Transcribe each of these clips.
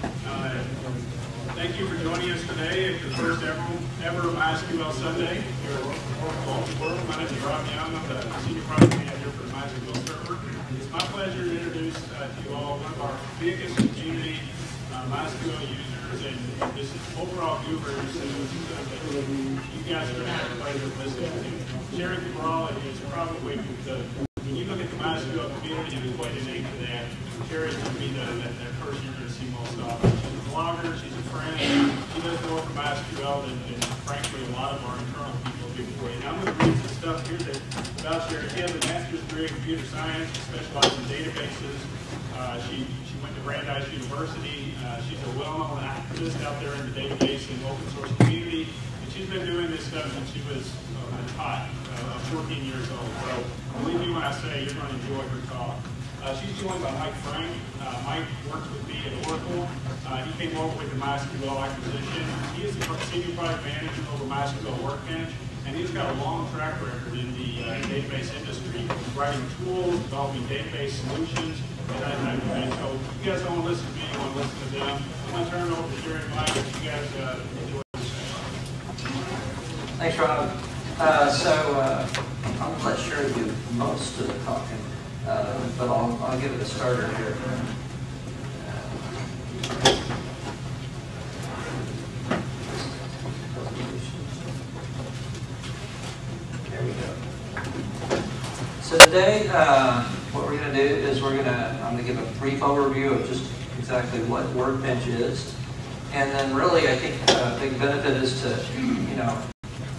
Thank you for joining us today at the first ever MySQL Sunday here at Oracle World. My name is Rob Young. I'm the Senior Product Manager for the MySQL server. It's my pleasure to introduce to you all one of our biggest community MySQL users and just overall gurus that you guys are going to have the pleasure of listening to. Sheeri Cabral is probably when you look at the MySQL community and equate a name to that, Sheeri's going to be that person you're going to see most often. She's a blogger, she's a friend, she does more for MySQL than frankly a lot of our internal people do for you. Now I'm going to read some stuff here about Sheeri. She has a master's degree in computer science, she specializes in databases. She went to Brandeis University. She's a well-known activist out there in the database and open source community. And she's been doing this stuff since she was 14 years old. So believe me when I say you're going to enjoy her talk. She's joined by Mike Frank. Mike works with me at Oracle. He came over with the MySQL acquisition. He is the Senior Product Manager over MySQL Workbench. And he's got a long track record in the database industry, writing tools, developing database solutions, and that type of thing. So if you guys don't want to listen to me, you want to listen to them. I'm going to turn it over to Sheeri and Mike if you guys enjoy this. Thanks, Rob. I'm going to let Sheeri do most of the talking, but I'll give it a starter here. There we go. So today, what we're going to do is I'm going to give a brief overview of just exactly what Workbench is. And then really, I think a big benefit is to,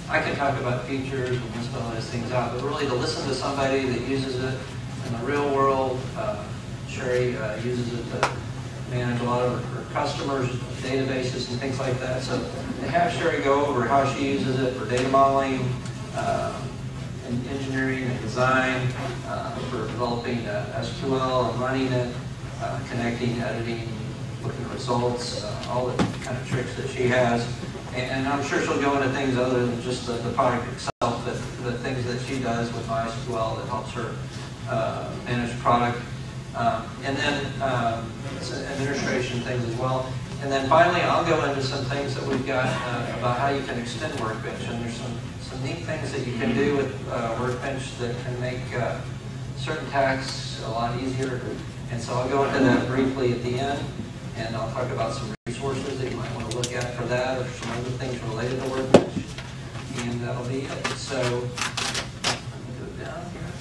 I can talk about features and list all those things out, but really to listen to somebody that uses it in the real world. Sheeri uses it to manage a lot of her customers' databases and things like that. So to have Sheeri go over how she uses it for data modeling, and engineering and design, for developing SQL and running it, connecting, editing, looking at results, all the kind of tricks that she has. And I'm sure she'll go into things other than just the product itself, but the things that she does with MySQL that helps her manage product. And then administration things as well. And then finally, I'll go into some things that we've got about how you can extend Workbench. And there's some neat things that you can do with Workbench that can make certain tasks a lot easier. And so I'll go into that briefly at the end, and I'll talk about some resources that you might want to look at for that, or some other things related to Workbench. And that'll be it. So, let me go down here.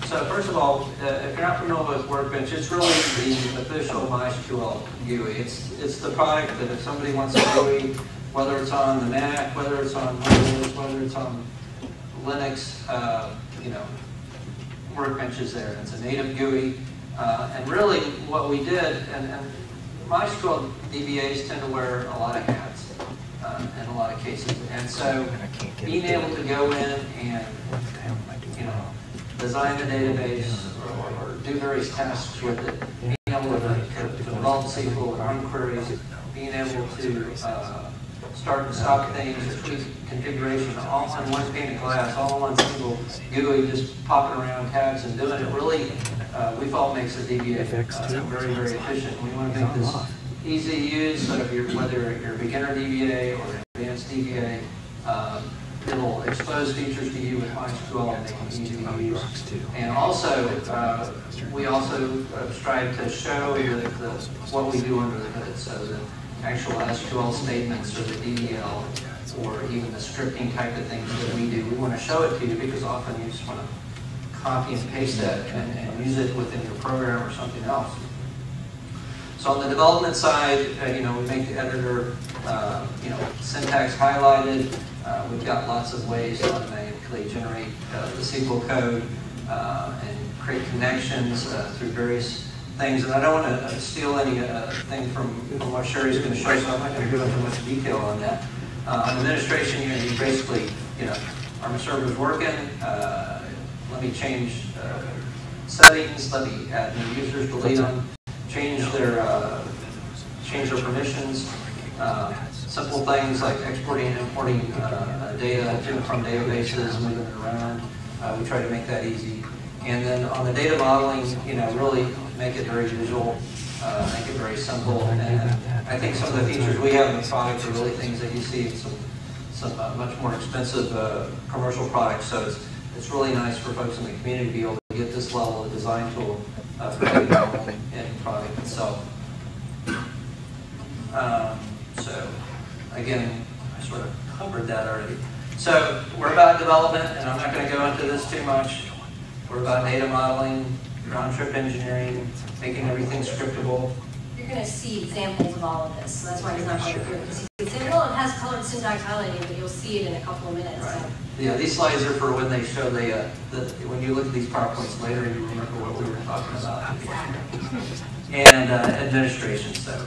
So first of all, if you're not familiar with Workbench, it's really the official MySQL GUI. It's the product that if somebody wants a GUI, whether it's on the Mac, whether it's on Windows, whether it's on Linux, Workbench is there. It's a native GUI. And really what we did, and MySQL DBAs tend to wear a lot of hats in a lot of cases. And so being able to go in and, design the database or do various tasks with it, being able to develop SQL and run queries, being able to start and stop things, tweak configuration, all on one pane of glass, all on one single GUI, just popping around tabs and doing it really, we felt makes the DBA very, very efficient. We want to make this easy to use, so if whether you're a beginner DBA or an advanced DBA, it'll expose features to you with MySQL and make them easy to use. And also, we also strive to show what we do under the hood, so the actual SQL statements or the DDL or even the scripting type of things that we do. We want to show it to you because often you just want to copy and paste that and use it within your program or something else. So on the development side, we make the editor, syntax highlighted. We've got lots of ways to automatically generate the SQL code and create connections through various things. And I don't want to steal anything from what Sheeri's going to show, so I'm not going to go into much detail on that. On administration, you basically, are my servers working? Let me change settings. Let me add new users, delete them, change their permissions. Simple things like exporting and importing data to and from databases, moving it around. We try to make that easy. And then on the data modeling, really make it very visual, make it very simple, and I think some of the features we have in the product are really things that you see in some much more expensive commercial products. So it's really nice for folks in the community to be able to get this level of design tool for developing any product itself. So again, I sort of covered that already. So we're about development, and I'm not going to go into this too much. We're about data modeling, round-trip engineering, making everything scriptable. You're going to see examples of all of this, so that's why he's not going through it. Because he said, well, it has colored syntax highlighting, but you'll see it in a couple of minutes. Right. So. Yeah, these slides are for when they show when you look at these PowerPoints later, you remember what we were talking about. And administration. So,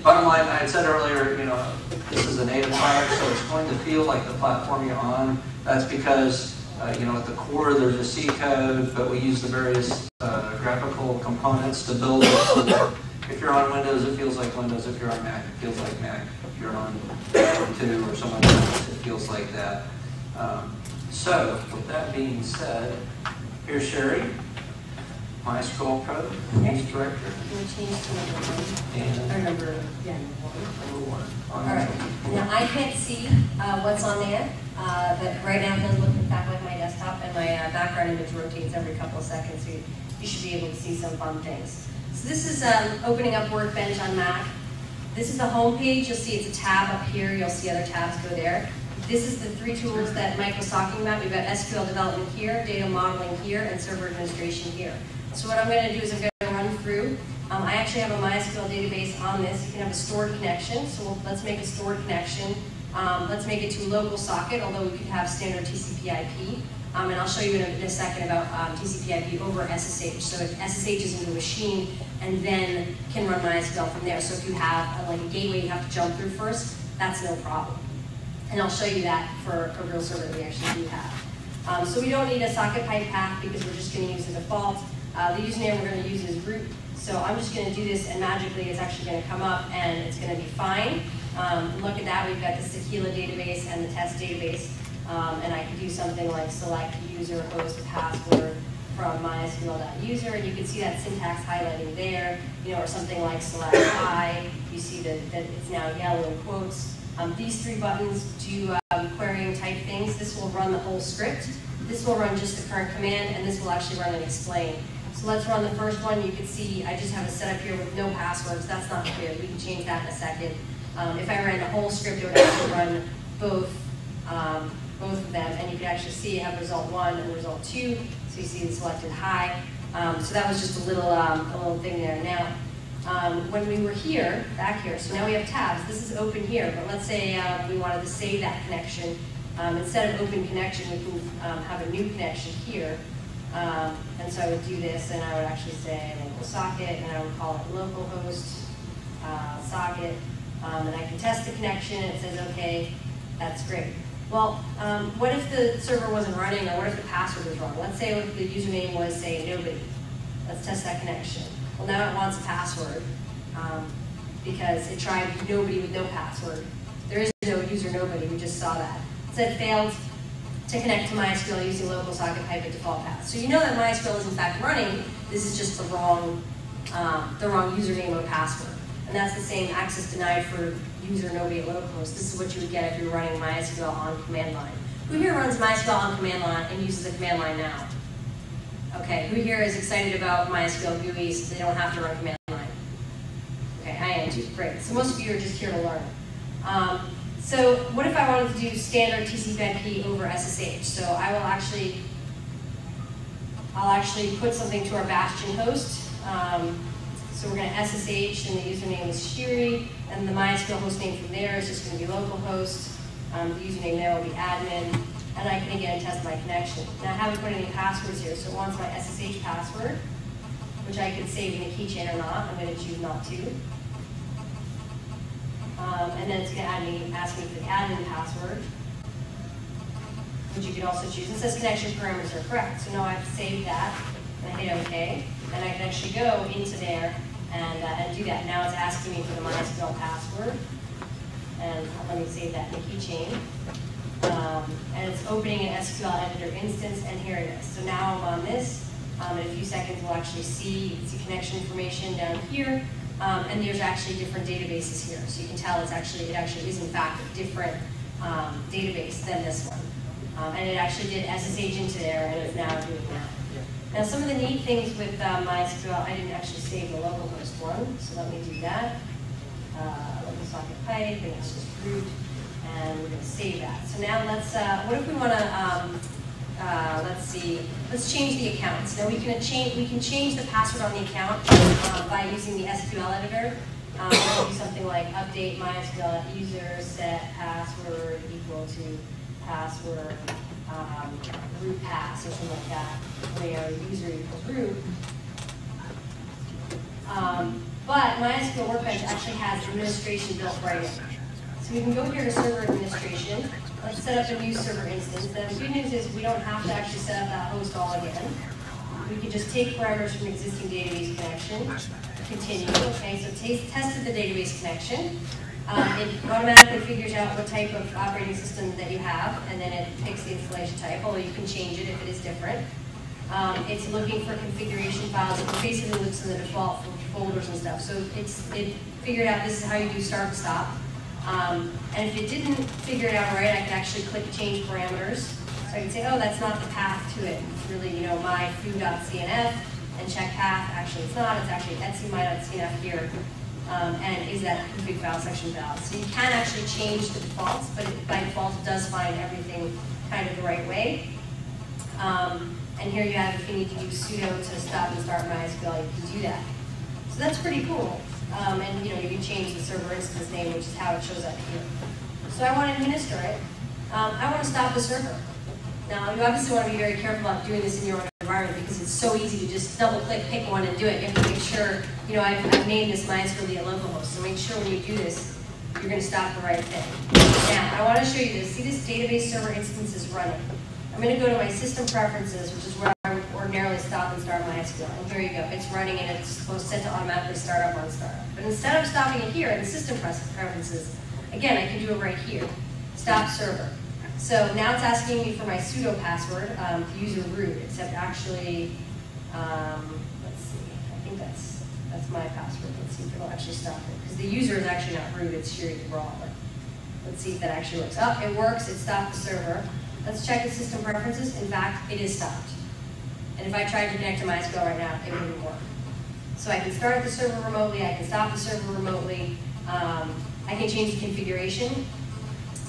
bottom line, I had said earlier, this is a native product, so it's going to feel like the platform you're on. That's because, at the core there's a C code, but we use the various graphical components to build it. So that if you're on Windows, it feels like Windows. If you're on Mac, it feels like Mac. If you're on 2 or some other else, it feels like that. So, with that being said, here's Sheeri, MySQL Pro, Ace Director. We'll change to number 1. And or number 1. All right. Now I can't see what's on there, but right now it does look in fact like my desktop, and my background image rotates every couple of seconds, so you should be able to see some fun things. So this is opening up Workbench on Mac. This is the home page. You'll see it's a tab up here. You'll see other tabs go there. This is the 3 tools that Mike was talking about. We've got SQL development here, data modeling here, and server administration here. So what I'm going to do is I'm going to run through. I actually have a MySQL database on this. You can have a stored connection. So let's make a stored connection. Let's make it to local socket, although we could have standard TCP/IP. And I'll show you in a second about TCP/IP over SSH. So it SSHs into a machine and then can run MySQL from there. So if you have like a gateway you have to jump through first, that's no problem. And I'll show you that for a real server that we actually do have. So we don't need a socket pipe path because we're just going to use the default. The username we're going to use is root. So I'm just going to do this, and magically it's actually going to come up, and it's going to be fine. Look at that. We've got the Tequila database and the test database. And I could do something like select user host password from MySQL.user, and you can see that syntax highlighting there, or something like select I. You see that it's now yellow in quotes. These 3 buttons do querying type things. This will run the whole script. This will run just the current command, and this will actually run an explain. So let's run the first one. You can see I just have a setup here with no passwords. That's not clear. We can change that in a second. If I ran the whole script, it would actually run both of them, and you can actually see I have result 1 and result 2. So you see the selected high. So that was just a little thing there. Now, when we were here, back here, so now we have tabs. This is open here, but let's say we wanted to save that connection. Instead of open connection, we can have a new connection here. And so I would do this, and I would actually say local socket, and I would call it localhost socket. And I can test the connection. It says, okay, that's great. Well, what if the server wasn't running, or what if the password was wrong? Let's say if the username was, say, nobody. Let's test that connection. Well, now it wants a password because it tried nobody with no password. There is no user nobody. We just saw that. It said failed to connect to MySQL using local socket pipe at default path. So you know that MySQL is in fact running. This is just the wrong username or password. And that's the same access denied for user nobody at localhost. This is what you would get if you're running MySQL on command line. Who here runs MySQL on command line and uses the command line now? Okay, who here is excited about MySQL GUI so they don't have to run command line? Okay, I am too. Great. So most of you are just here to learn. So what if I wanted to do standard TCP/IP over SSH? So I'll actually put something to our Bastion host. So we're going to SSH, and the username is Sheeri, and the MySQL host name from there is just going to be localhost. The username there will be admin, and I can again test my connection. Now I haven't put any passwords here, so it wants my SSH password, which I could save in a keychain or not. I'm going to choose not to. And then it's going to ask me for the admin password, which you can also choose. It says connection parameters are correct. So now I've saved that, and I hit OK, and I can actually go into there and do that. Now it's asking me for the MySQL password, and let me save that in the keychain. And it's opening an SQL editor instance, and here it is. So now I'm on this, In a few seconds, we'll actually see connection information down here. And there's actually different databases here. So you can tell it actually is in fact a different database than this one. And it actually did SSH into there and is now doing that. Now some of the neat things with MySQL, I didn't actually save the localhost one, so let me do that. Local socket pipe, and it's just root, and we're going to save that. So now let's, what if we want to, let's see, let's change the accounts. Now we can change the password on the account by using the SQL editor. We can do something like update MySQL user set password equal to password root pass or something like that, where user equals root. But MySQL Workbench actually has administration built right in. So we can go here to server administration. Let's set up a new server instance. Now the good news is we don't have to actually set up that host all again. We can just take parameters from an existing database connection, continue. Okay, so tested the database connection. It automatically figures out what type of operating system that you have, and then it picks the installation type, although you can change it if it is different. It's looking for configuration files. It basically looks in the default folders and stuff. So it figured out this is how you do start and stop. And if it didn't figure it out right, I could actually click change parameters. So I can say, oh, that's not the path to it. It's really, my foo.cnf and check path. Actually, it's not. It's actually etsy my.cnf here. And is that config file section valid? So you can actually change the defaults, but by default it does find everything kind of the right way. And here you have, if you need to use sudo to stop and start MySQL, you can do that. So that's pretty cool. And you can change the server instance name, which is how it shows up here. So I want to administer it. I want to stop the server. Now, you obviously want to be very careful about doing this in your own environment because it's so easy to just double-click, pick one, and do it. You have to make sure, I've named this MySQL localhost, so make sure when you do this, you're going to stop the right thing. Now, I want to show you this. See, this database server instance is running. I'm going to go to my system preferences, which is where I would ordinarily stop and start MySQL. And here you go. It's running, and it's supposed to automatically start up on startup. But instead of stopping it here in the system preferences, again, I can do it right here. Stop server. So now it's asking me for my sudo password to user root, except actually, let's see, I think that's my password. Let's see if it'll actually stop it. Because the user is actually not root, it's Sheeri Cabral. Let's see if that actually works. Oh, it works, it stopped the server. Let's check the system preferences. In fact, it is stopped. And if I tried to connect to MySQL right now, it wouldn't work. So I can start the server remotely, I can stop the server remotely, I can change the configuration.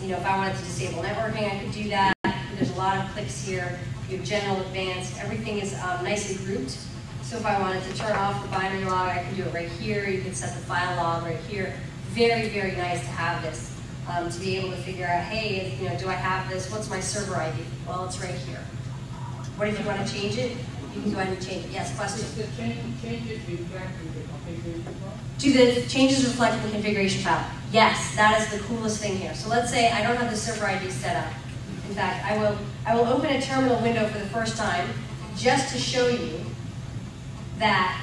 If I wanted to disable networking, I could do that. There's a lot of clicks here. You have general, advanced, everything is nicely grouped. So if I wanted to turn off the binary log, I can do it right here. You can set the file log right here. Very, very nice to have this. To be able to figure out, hey, do I have this? What's my server ID? Well, it's right here. What if you want to change it? You can go ahead and change it. Yes, question? Does the changes reflect in the configuration file? Do the changes reflect in the configuration file? Yes, that is the coolest thing here. So let's say I don't have the server ID set up. In fact, I will open a terminal window for the first time just to show you that.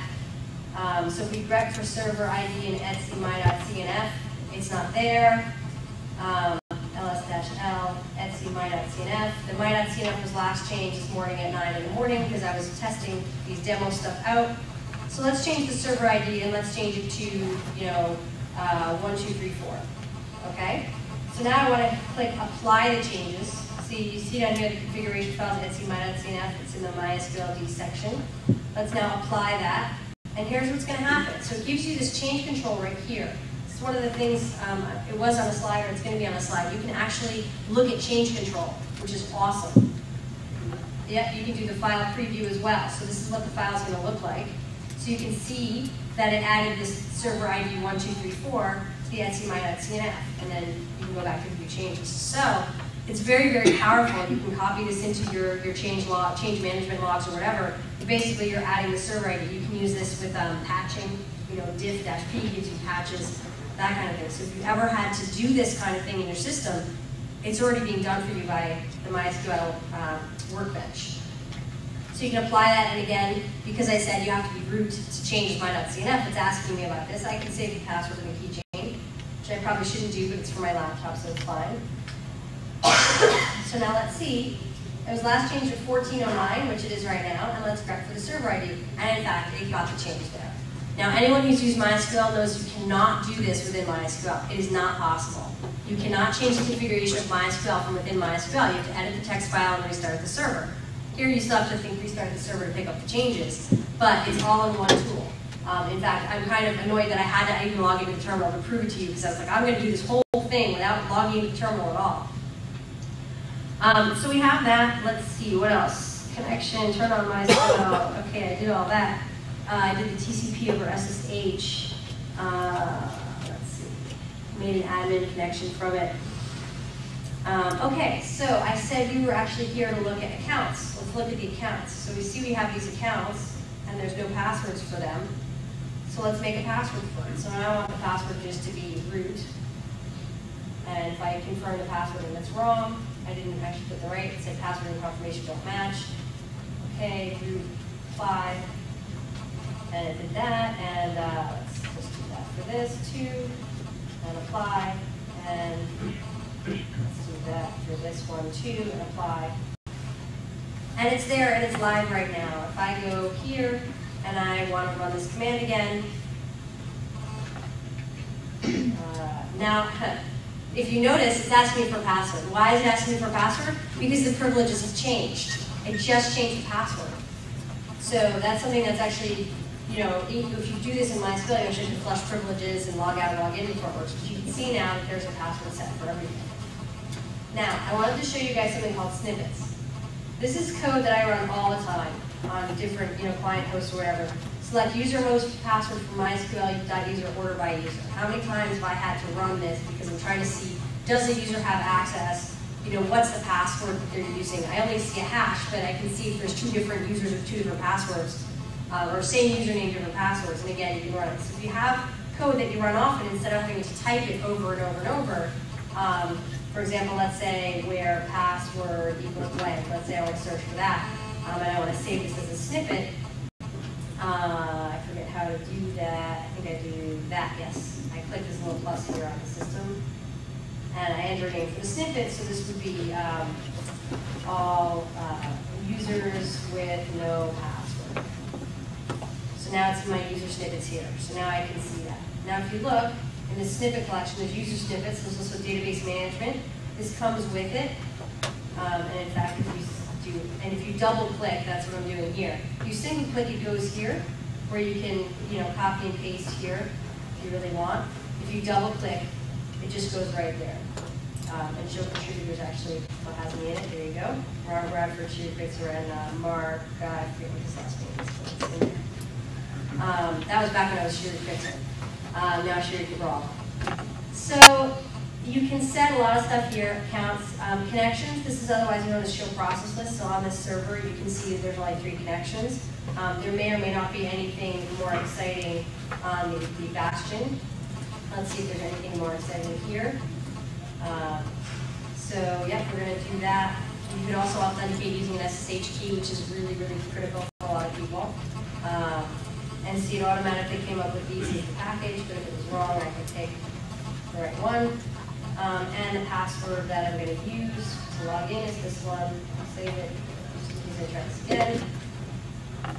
So if we grep for server ID in etsy my.cnf, it's not there. ls-l, etsy my.cnf. The my.cnf was last changed this morning at 9 in the morning because I was testing these demo stuff out. So let's change the server ID and let's change it to, 1234. Okay? So now I want to click apply the changes. See, you see down here the configuration files etsy my.cnf. It's in the MySQL section. Let's now apply that. And here's what's going to happen. So it gives you this change control right here. It's one of the things, it was on a slide, or it's going to be on a slide. You can actually look at change control, which is awesome. Yeah, you can do the file preview as well. So this is what the file is going to look like. So you can see that it added this server ID 1234 to the etsy my.cnf, and then you can go back and view changes. So it's very, very powerful. You can copy this into your change management logs or whatever. But basically, you're adding the server ID. You can use this with patching. diff-p gives you patches, that kind of thing. So if you ever had to do this kind of thing in your system, it's already being done for you by the MySQL Workbench. So you can apply that, and again, because I said you have to be root to change my.cnf, it's asking me about this. I can save the password in the keychain, which I probably shouldn't do, but it's for my laptop, so it's fine. So now let's see It was last changed at 1409, which it is right now, and let's correct for the server ID. And in fact, it got the change there. Now, anyone who's used MySQL knows you cannot do this within MySQL. It is not possible. You cannot change the configuration of MySQL from within MySQL. You have to edit the text file and restart the server. Here you still have to restart the server to pick up the changes, but it's all in one tool. In fact, I'm kind of annoyed that I had to even log into the terminal to prove it to you, because I was like, I'm going to do this whole thing without logging into the terminal at all. So we have that. Let's see, what else? Connection, turn on MySQL. Okay, I did all that. I did the TCP over SSH. Let's see, made an admin connection from it. Okay, so I said we were actually here to look at accounts. Let's look at the accounts. So we see we have these accounts, and there's no passwords for them. So let's make a password for it. So now I want the password just to be root. And if I confirm the password and it's wrong, I didn't actually put the right, it said password and confirmation don't match. Okay, root apply. And it did that, and let's just do that for this too, and apply, and let's do that for this one too, and apply. And it's there, and it's live right now. If I go here, and I want to run this command again, now, if you notice, it's asking me for a password. Why is it asking me for a password? Because the privileges have changed. It just changed the password. So that's something that's actually, you know, if you do this in MySQL, you actually can flush privileges and log out and log in before it works. But you can see now that there's a password set for everything. Now, I wanted to show you guys something called snippets. This is code that I run all the time on different, client hosts or whatever. Select user host password for MySQL.user order by user. How many times have I had to run this because I'm trying to see, does the user have access? What's the password that they're using? I only see a hash, but I can see if there's two different users with two different passwords, or same username, different passwords, and again, you can run it. So if you have code that you run often, instead of having to type it over and over and over, for example, let's say where password equals blank. Let's say I want to search for that, and I want to save this as a snippet. I forget how to do that. I think I do that, yes. I click this little plus here on the system, and I enter a name for the snippet, so this would be all users with no password. So now it's my user snippets here, so now I can see that. Now if you look, in the snippet collection, there's user snippets, there's also database management. This comes with it, and in fact, if you double click, that's what I'm doing here. If you single click, it goes here, where you can, copy and paste here if you really want. If you double click, it just goes right there. And show contributors actually what has me in it. There you go. Ron Bradford, Sheeri Cabral, and Mark, I forget what his last name is, but it's in there. That was back when I was Sheeri Cabral. Now Sheeri Cabral. So you can set a lot of stuff here, accounts, connections. This is otherwise known as show process list. So on this server, you can see that there's only 3 connections. There may or may not be anything more exciting on the bastion. Let's see if there's anything more exciting here. Yep, we're going to do that. You can also authenticate using an SSH key, which is really, really critical for a lot of people. And see, it automatically came up with these as the package, but if it was wrong, I could take the right one. And the password that I'm going to use to log in is this one. I'll save it. Just going to try this again.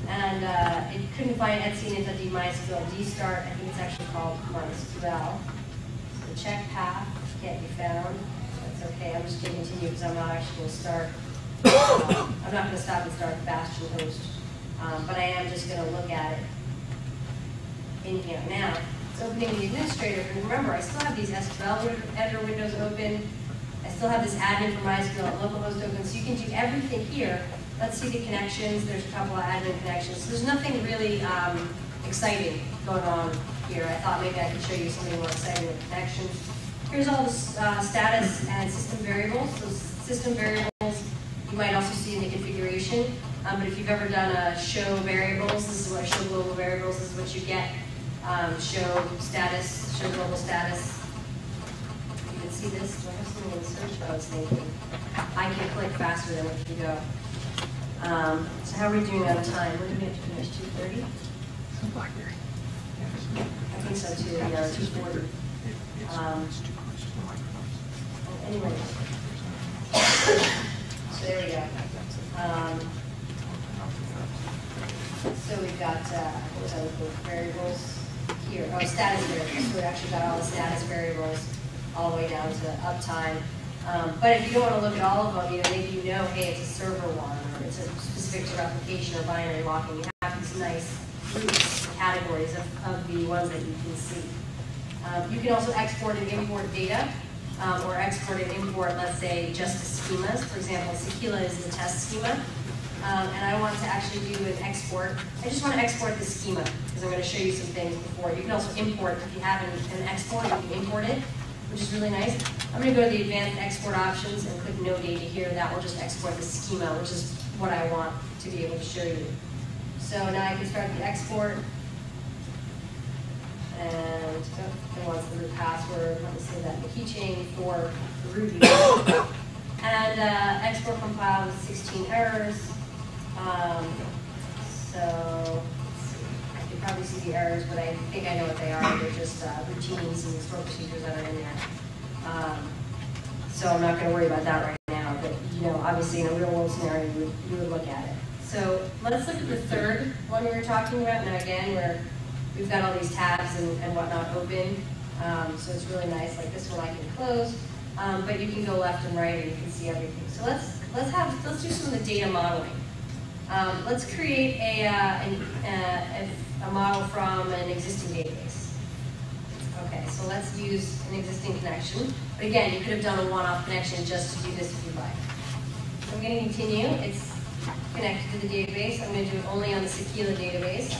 And it couldn't find etc MySQL dstart. I think it's actually called MySQL. So check path can't be found. That's okay. I'm just going to continue because I'm not actually going to start. I'm not going to stop and start the bastion host. But I am just going to look at it in here now. It's opening the administrator, and remember, I still have these SQL editor windows open. I still have this admin for MySQL and localhost open, so you can do everything here. Let's see the connections. There's a couple of admin connections. So there's nothing really exciting going on here. I thought maybe I could show you something more exciting with connections. Here's all the status and system variables. So system variables, you might also see in the configuration. But if you've ever done a show variables, this is what show global variables, this is what you get. Show status, show global status. You can see this. Do I have something in the search? I was thinking. I can click faster than if you go. So how are we doing on time? When do we have to finish? 2:30? BlackBerry. I think so too. Yeah, 2:40. Anyway. So there we go. So we've got, what was I looking for, variables here, oh, status variables. So we actually got all the status variables all the way down to uptime. But if you don't want to look at all of them, maybe you know, hey, it's a server one, or it's a specific to replication or binary locking. You have these nice groups, categories of the ones that you can see. You can also export and import data, or export and import, let's say, just schemas. For example, Sequila is the test schema. And I want to actually do an export. I just want to export the schema because I'm going to show you some things before. You can also import, if you have an export, you can import it, which is really nice. I'm going to go to the advanced export options and click no data here. That will just export the schema, which is what I want to be able to show you. So now I can start the export. And it wants the root password. Let me say that the keychain for the root user. And export compile with 16 errors. So I can probably see the errors, but I think I know what they are. They're just routines and store procedures that are in there. So I'm not going to worry about that right now. But obviously in a real world scenario, you would look at it. So let's look at the third one we were talking about. Now again, we've got all these tabs and whatnot open. So it's really nice. Like this one I can close. But you can go left and right and you can see everything. So let's do some of the data modeling. Let's create a model from an existing database. Okay, so let's use an existing connection. But again, you could have done a one-off connection just to do this if you'd like. So I'm going to continue. It's connected to the database. I'm going to do it only on the Sequila database.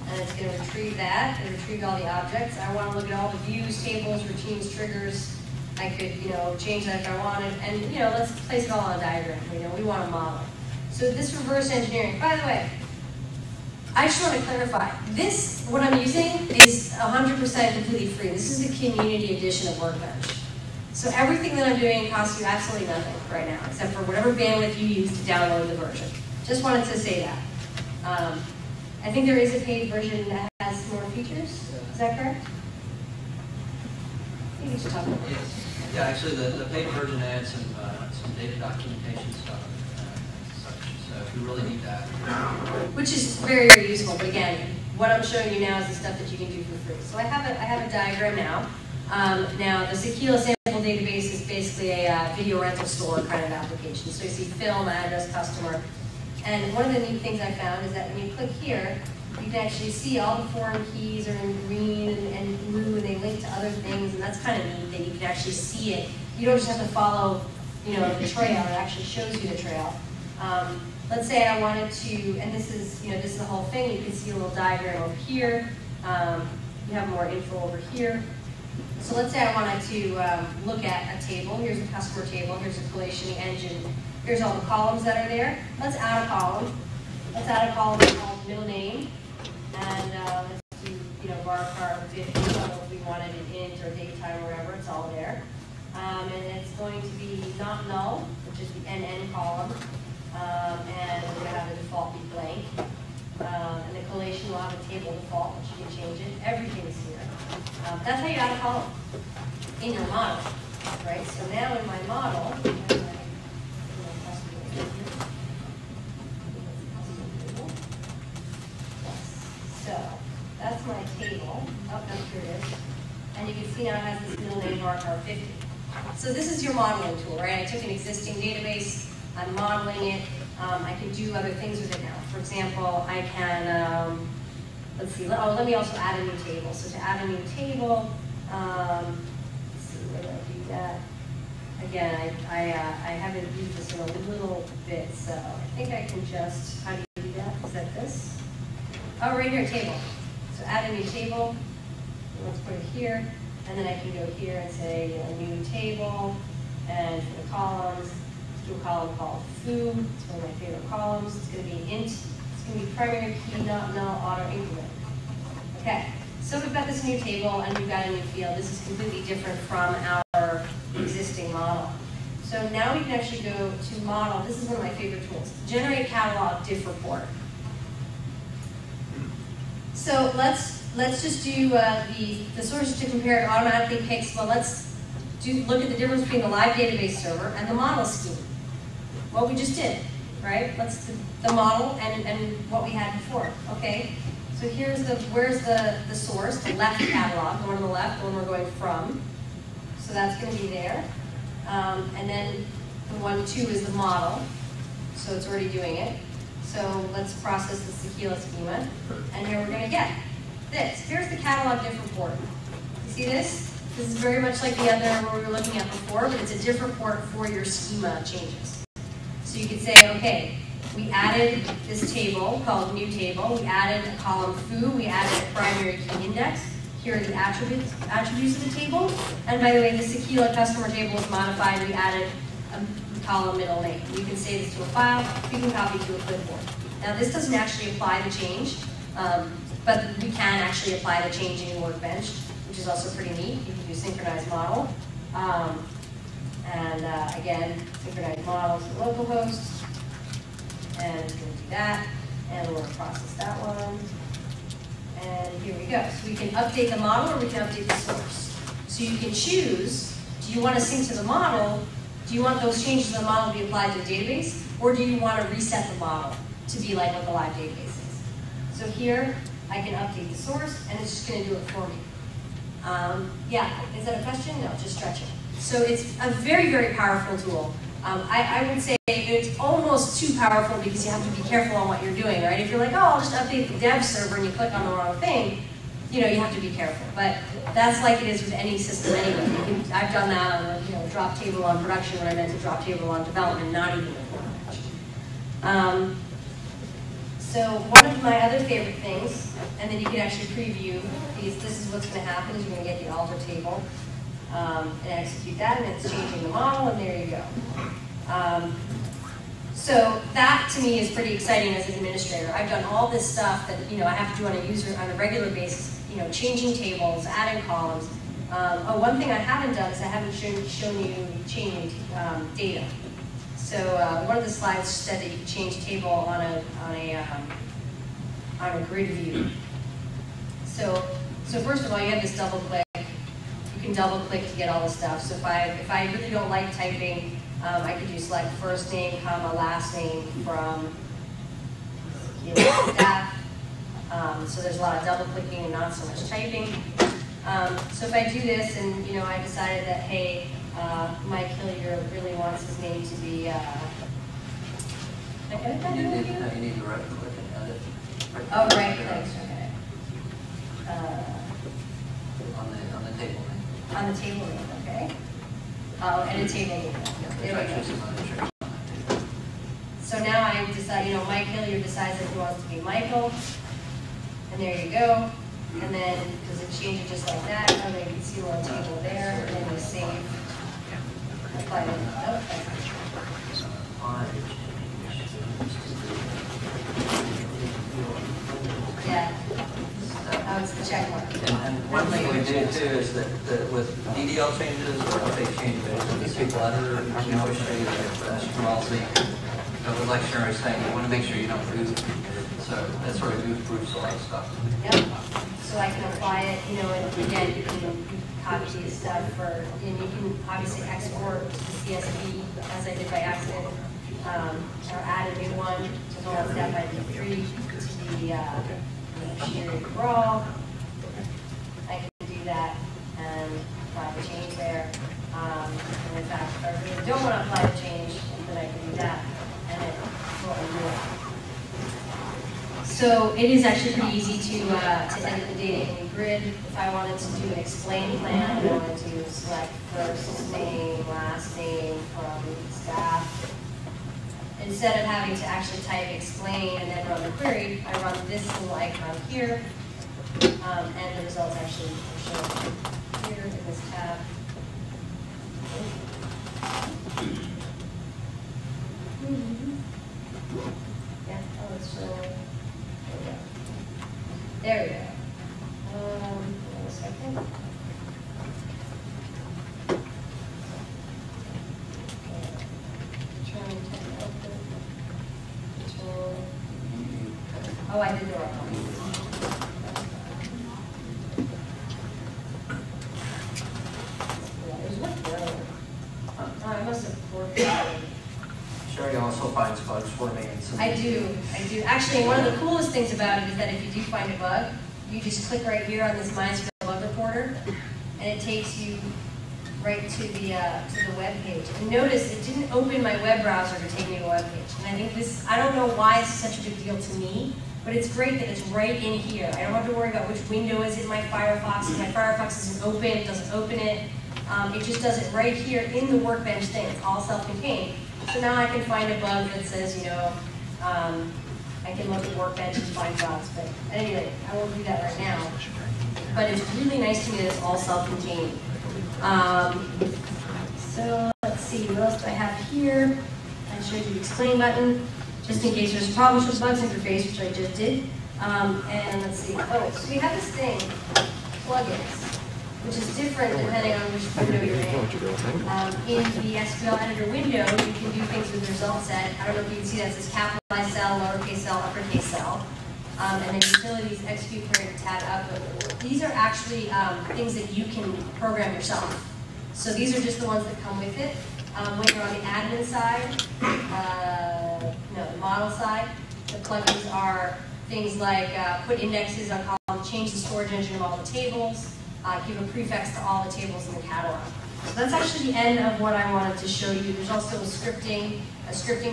And it's going to retrieve that and retrieve all the objects. I want to look at all the views, tables, routines, triggers. I could, change that if I wanted. And, let's place it all on a diagram. We want a model. So this reverse engineering, by the way, I just want to clarify. This, what I'm using, is 100% completely free. This is the community edition of Workbench. So everything that I'm doing costs you absolutely nothing right now, except for whatever bandwidth you use to download the version. Just wanted to say that. I think there is a paid version that has more features. Is that correct? I think you should talk about it. Yes. Yeah, actually, the paid version adds some data documentation stuff and such. So if you really need that. Which is very, very useful. But again, what I'm showing you now is the stuff that you can do for free. So I have a diagram now. Now, the Sequila sample database is basically a video rental store kind of application. So you see film, address, customer. And one of the neat things I found is that when you click here, you can actually see all the foreign keys are in green and blue, and they link to other things, and that's kind of neat that you can actually see it. You don't just have to follow, the trail. It actually shows you the trail. Let's say I wanted to, and this is the whole thing. You can see a little diagram over here. You have more info over here. So let's say I wanted to look at a table. Here's the customer table. Here's the collation engine. Here's all the columns that are there. Let's add a column. Let's add a column called middle name. And let's do, varchar 50. I don't know if we wanted an int or date time or whatever. It's all there. And it's going to be not null, which is the NN column. And we're going to have the default be blank. And the collation will have a table default, which you can change it. Everything's here. That's how you add a column in your model, right? So now in my model, so that's my table. Oh, no, here it is. And you can see now it has this middle name varchar 50. So this is your modeling tool, right? I took an existing database, I'm modeling it. I can do other things with it now. For example, I can, let's see, let me also add a new table. So to add a new table, let's see, where do I do that? Again, I haven't used this in a little bit, so I think I can just, how do you do that? Is that this? Oh, right here, table. So add a new table. Let's put it here. And then I can go here and say a new table. And for the columns, let's do a column called foo. It's one of my favorite columns. It's going to be int. It's going to be primary key, not null, auto increment. Okay, so we've got this new table and we've got a new field. This is completely different from our existing model. So now we can actually go to model. This is one of my favorite tools. Generate catalog diff report. So let's just do the sources to compare. It automatically picks. Well, let's look at the difference between the live database server and the model scheme. What we just did, right? Let's do the model and what we had before, okay? So here's where's the source, the left catalog, the one on the left, the one we're going from. So that's going to be there. And then the 1.2 is the model. So it's already doing it. So let's process the Sequila schema. And here we're going to get this. Here's the catalog diff report. You see this? This is very much like the other one we were looking at before, but it's a diff report for your schema changes. So you could say, okay, we added this table called new table. We added a column foo. We added a primary key index. Here are the attributes of the table. And by the way, the Sequila customer table was modified. We added a column middle name. You can save this to a file. You can copy to a clipboard. Now this doesn't actually apply the change, but we can actually apply the change in Workbench, which is also pretty neat. You can do synchronized model. Again, synchronized model to localhost. And we're going to do that. And we'll process that one. And here we go. So we can update the model or we can update the source. So you can choose, do you want to sync to the model? Do you want those changes to the model to be applied to the database? Or do you want to reset the model to be like what the live database is? So here, I can update the source and it's just going to do it for me. Yeah, is that a question? No, just stretch it. So it's a very, very powerful tool. I would say it's almost too powerful because you have to be careful on what you're doing, right? If you're like, oh, I'll just update the dev server and you click on the wrong thing, you have to be careful. But that's like it is with any system anyway. I've done that on a drop table on production when I meant to drop table on development, not even with production. So one of my other favorite things, and then you can actually preview these, this is what's going to happen, is you're going to get the alter table. And execute that, and it's changing the model, and there you go. So that to me is pretty exciting as an administrator. I've done all this stuff that I have to do on a regular basis. Changing tables, adding columns. One thing I haven't done is I haven't shown you changing data. So one of the slides said that you can change table on a grid view. So first of all, you have this double click. You can double click to get all the stuff. So if I really don't like typing, I could do select first name, comma, last name from staff. So there's a lot of double clicking and not so much typing. So if I do this and I decided that, hey, Mike Hillier really wants his name to be, You need to right click and edit. Oh, right click, okay. On the table name. On the table name, okay. Oh, and a table name. There we go. So now I decide, Mike Hillier decides that he wants to be Michael. And there you go. And then does it change it just like that? Oh, you can see one table there. And then you save. Apply it. Oh, yeah. That was the check mark. And one thing we do too is that with DDL changes or update changes, when the SQL editor, we always show you the policy. But like Sheeri was saying, you want to make sure you don't move. So that sort of proofs a lot of stuff. Yep. So I can apply it, and again, you can copy the stuff and you can obviously export to the CSV as I did by accident, or add a new one to the one step I did 3 to the Sheeri Cabral. I can do that and apply the change there. And in fact, if I really don't want to apply the change, then I can do that and it will undo it. So it is actually pretty easy to edit the data in the grid. If I wanted to do an explain plan, I wanted to select first name, last name from staff. Instead of having to actually type explain and then run the query, I run this little icon here, and the results actually are shown here in this tab. Yeah, oh, it's showing. There we go. Hold on a second. Oh, I did the wrong one. Yeah, there's one row. Oh, I must have forked finds bugs for me. And some I do. Actually, one of the coolest things about it is that if you do find a bug, you just click right here on this MySQL bug reporter, and it takes you right to the web page. And notice it didn't open my web browser to take me to a web page. And I think this, I don't know why it's such a big deal to me, but it's great that it's right in here. I don't have to worry about which window is in my Firefox. If my Firefox isn't open, it doesn't open it. It just does it right here in the Workbench thing. It's all self-contained. So now I can find a bug that says, you know, I can look at Workbench and find bugs. But at any rate, I won't do that right now. But it's really nice to me that it's all self-contained. So let's see, what else do I have here? I showed you the explain button, just in case there's problems with the bugs interface, which I just did. And let's see, oh, so we have this thing, plugins, which is different depending on which window you're in. In the SQL editor window, you can do things with the result set. I don't know if you can see that, it says capitalized cell, lowercase cell, uppercase cell. And then utilities, execute query, tab output. These are actually things that you can program yourself. So these are just the ones that come with it. When you're on the admin side, no, the model side, the plugins are things like put indexes on columns, change the storage engine of all the tables, give a prefix to all the tables in the catalog. So that's actually the end of what I wanted to show you. There's also a scripting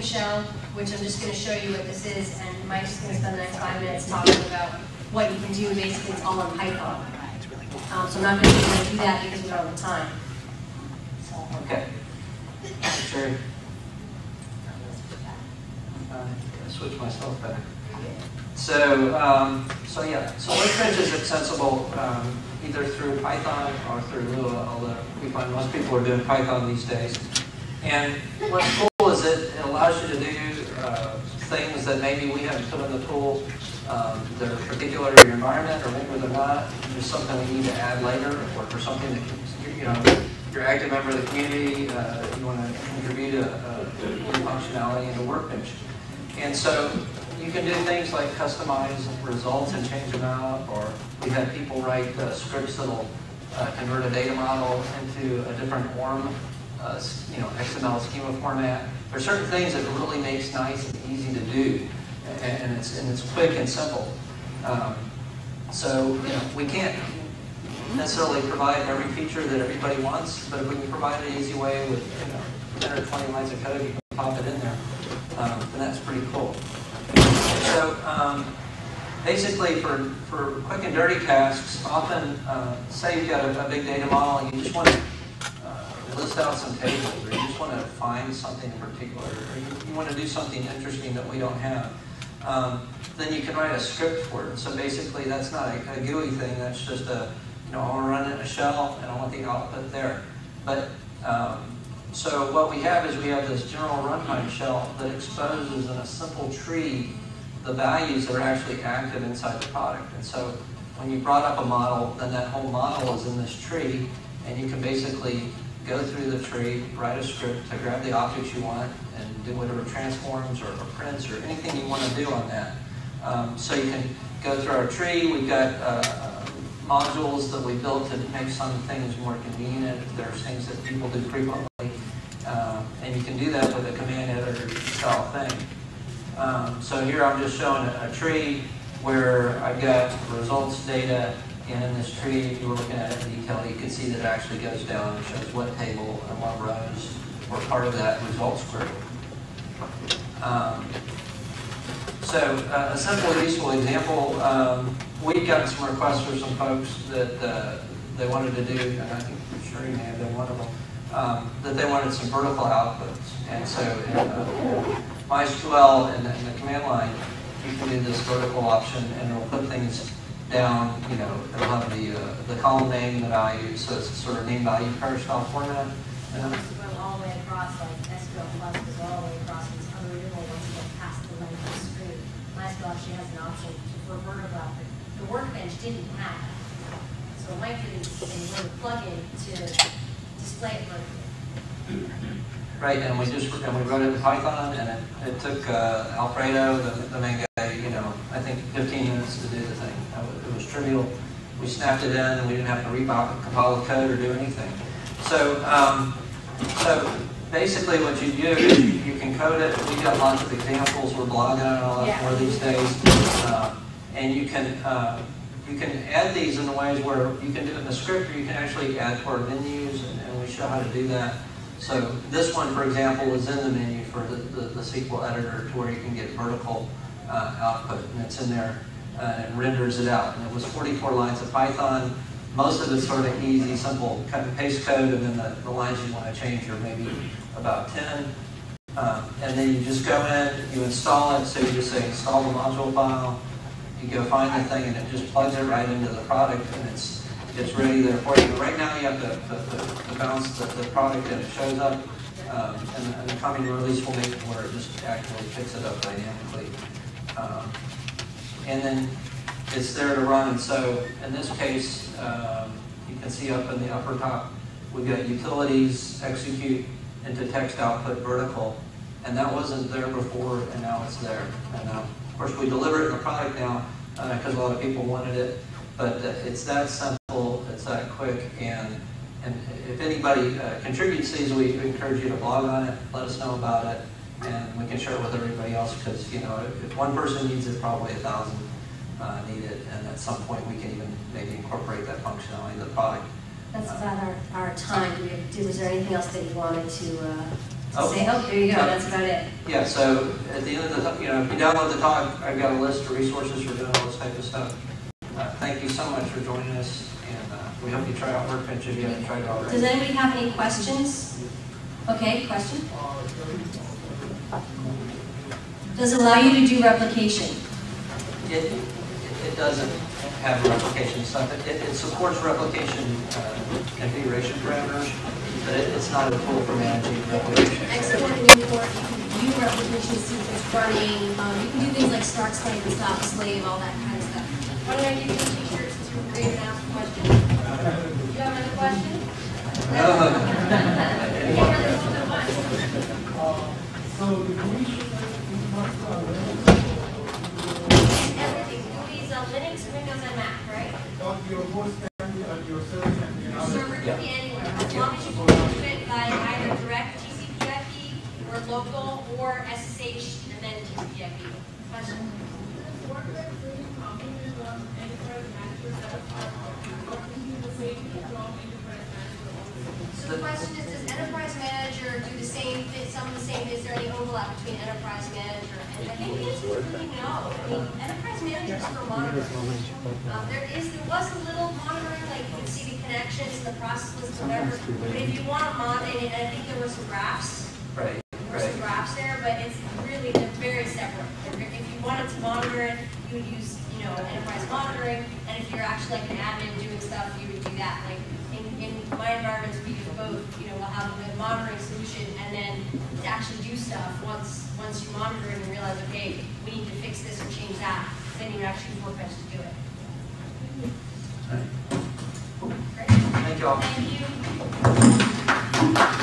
shell, which I'm just going to show you what this is, and Mike's just going to spend the next 5 minutes talking about what you can do. Basically, it's all in Python. So I'm not going to do that because we don't have the time. So. Okay. Sure. Switch myself back. So, so Workbench is accessible either through Python or through Lua, although we find most people are doing Python these days. And what's cool is it allows you to do things that maybe we haven't put in the tool. They're particular to your environment, or maybe they're not. There's something we need to add later, or for something that you're an active member of the community, you want to contribute new functionality into Workbench. And so you can do things like customize results and change them out, or we've had people write scripts that'll convert a data model into a different form, XML schema format. There are certain things that really makes nice and easy to do, and it's quick and simple. So we can't necessarily provide every feature that everybody wants, but if we can provide an easy way with 10 or 20 lines of code, you can pop it in there, then that's pretty cool. So basically for quick and dirty tasks, often say you've got a big data model and you just want to list out some tables, or you just want to find something in particular, or you want to do something interesting that we don't have, then you can write a script for it. So basically that's not a GUI thing, that's just I want to run it in a shell and I want the output there. But so what we have is we have this general runtime shell that exposes in a simple tree the values that are actually active inside the product. And so when you brought up a model, then that whole model is in this tree, and you can basically go through the tree, write a script to grab the objects you want, and do whatever transforms or prints or anything you want to do on that. So you can go through our tree. We've got modules that we built to make some things more convenient. There's things that people do frequently, and you can do that with a command editor style thing. So here I'm just showing a tree where I've got results data, and in this tree, if you were looking at it in detail, you can see that it actually goes down and shows what table and what rows were part of that results query. So a simple, useful example, we've gotten some requests from some folks that they wanted to do, and I think Sheeri may have been one of them, that they wanted some vertical outputs. And so in MySQL and the command line, you can do this vertical option, and it'll put things down, it'll have the column name, the value, so it's a sort of name value pair style format. It was all the way across, like SQL Plus was all the way across, and it's unreadable once you get past the length of the screen. MySQL actually has an option for vertical output. The Workbench didn't have it. So Mike did a plugin to display it vertically. Right, and we wrote it in Python, and it took Alfredo, the main guy, I think 15 minutes to do the thing. It was trivial. We snapped it in, and we didn't have to compile the code or do anything. So basically what you do is you can code it. We got lots of examples. We're blogging on a lot more these days. And you can add these in the ways where you can do it in the script, or you can actually add to our menus, and we show how to do that. So this one, for example, is in the menu for the SQL editor, to where you can get vertical output, and it's in there, and it renders it out. And it was 44 lines of Python. Most of it's sort of easy, simple cut and paste code, and then the lines you want to change are maybe about 10. And then you just go in, you install it, so you just say install the module file. You go find the thing, and it just plugs it right into the product, and it's ready there for you. But right now you have to bounce the product, and it shows up, and the coming release will make it where it just actually picks it up dynamically. And then it's there to run. And so in this case, you can see up in the upper top, we've got utilities, execute into text output vertical, and that wasn't there before, and now it's there. And of course, we deliver it in the product now because a lot of people wanted it, but it's that simple, it's that quick, and if anybody contributes these, we encourage you to blog on it, let us know about it, and we can share it with everybody else, because if one person needs it, probably 1,000 need it, and at some point we can even maybe incorporate that functionality in the product. That's about our time. Was there anything else that you wanted to say? Oh, there you go. Yeah. That's about it. Yeah. So at the end of the, if you download the talk, I've got a list of resources for doing all this type of stuff. Thank you so much for joining us, and we hope you try out Workbench if you haven't tried it already. Does anybody have any questions? Okay, question. Does it allow you to do replication? It doesn't have replication stuff. It supports replication configuration parameters, but it's not a tool for managing replication. Export and import, you can view replication sequence running, you can do things like start slave and stop slave, all that kind of stuff. Why don't I give you a t-shirt since you were creative and ask a question? Do you have another question? No. So the commission Everything. GUIs on Linux, Windows, and Mac, right? your host can be your server can be Your server can be anywhere, as long as you can do it by either direct TCP/IP or local or SSH and then TCP/IP. Question? Workbench really complement enterprise manager that are working the same from enterprise manager also. So the question is, does enterprise manager do the same, some of the same, is there any overlap between enterprise manager? And I think the answer is really no. I mean, enterprise manager is for monitoring. There was a little monitoring, like you can see the connections and the process list and whatever. But if you want to monitor, and I think there were some graphs. Right. There were some graphs there, but it's really, they're very separate. If you wanted to monitor it, you would use, enterprise monitoring. And if you're actually like an admin doing stuff, you would do that. Like in my environments, we do both. We'll have a monitoring solution, and then to actually do stuff once you monitor it and realize, okay, we need to fix this or change that, then you would actually use Workbench to do it. All right. Great. Thank you all. Thank you.